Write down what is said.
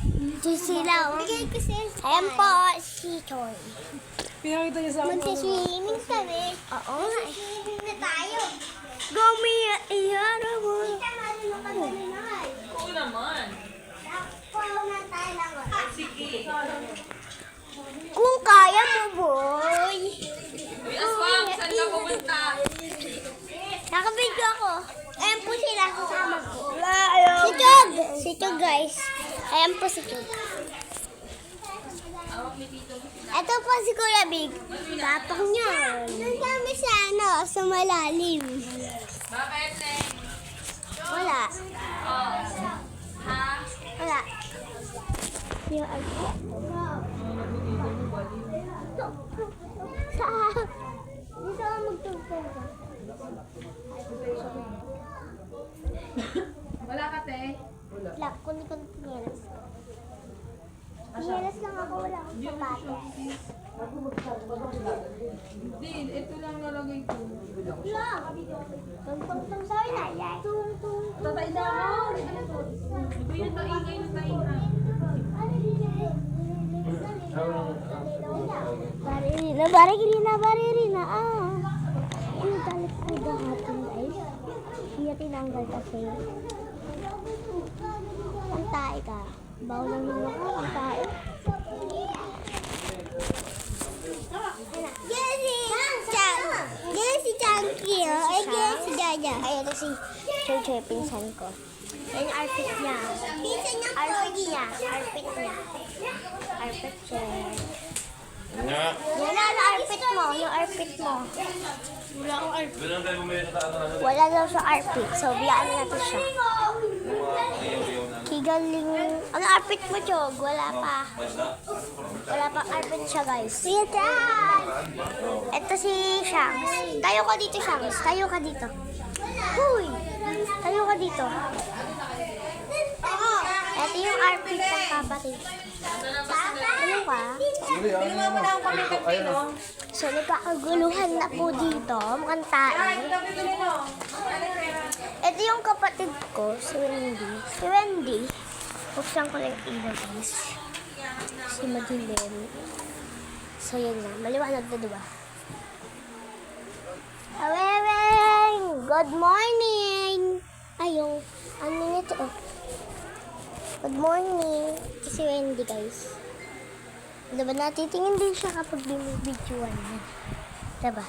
Ito sila, oh. Ayan po, si Choy. Pinakita niya sa akin. Magsa-swimming kami. Oo nga. Swimming na tayo. Gumi, iyara mo. Oo naman. Sige. Kung kaya mo, boy. Uy, Aswang, saan ka pumunta? Nakabidyo ako. Ayan po sila, kasama ko. Si Chog. Si Chog, guys. Ayan po si Chog. Ito po si Kuya Big. Tatok niya. Doon kami sa malalim. Bakit, Neng? Wala. Oh. Ha? Wala. Yung Saan? Dito ako magtugtog. Wala ka, te? Wala. Kunin ko ng pinyelas. Pinyelas lang ako. Wala akong sapatos. Hindi, ito lang nalagay ko. Wala. Tung-tung-tung sa'yo na. Yan. Tung-tung. Tatay na mo. Ito yung taingay ng tainga. Baririna. Yung galit ko dahatin, guys. Hindi tinanggal kasi. Ang tae ka. Bawal lang nila ka. Ang tae. Yan si Chunky. Yan si Jaja. Ayan na si Choy, pinsan ko. Yan yung outfit niya. Outfit niya. Yan na outfit mo. Yung outfit mo. Wala akong art. Wala daw sa outfit. So, biyaan natin siya. Kigaling. Ano outfit mo, Chog? Wala pa. Wala pa outfit siya, guys. Ito si Shanks. Tayo ka dito, Shanks. Tayo ka dito. Huy! Tayo ka dito. Ito yung outfit ng kapatid. Ano ka? Pinuha mo na ang pamikot dito. So, nagkakaguluhan na po dito. Mukhang tayo. Ito yung kapatid ko, si Wendy. Si Wendy. Buksan ko lang ilaw, guys. Si Madilim. So, yan na. Maliwanag na, diba? Aweweng! Good morning! Ayong, ano nito? Good morning! Ito si Wendy, guys. Diba, natitingin din siya kapag binibidyoan niya. Diba?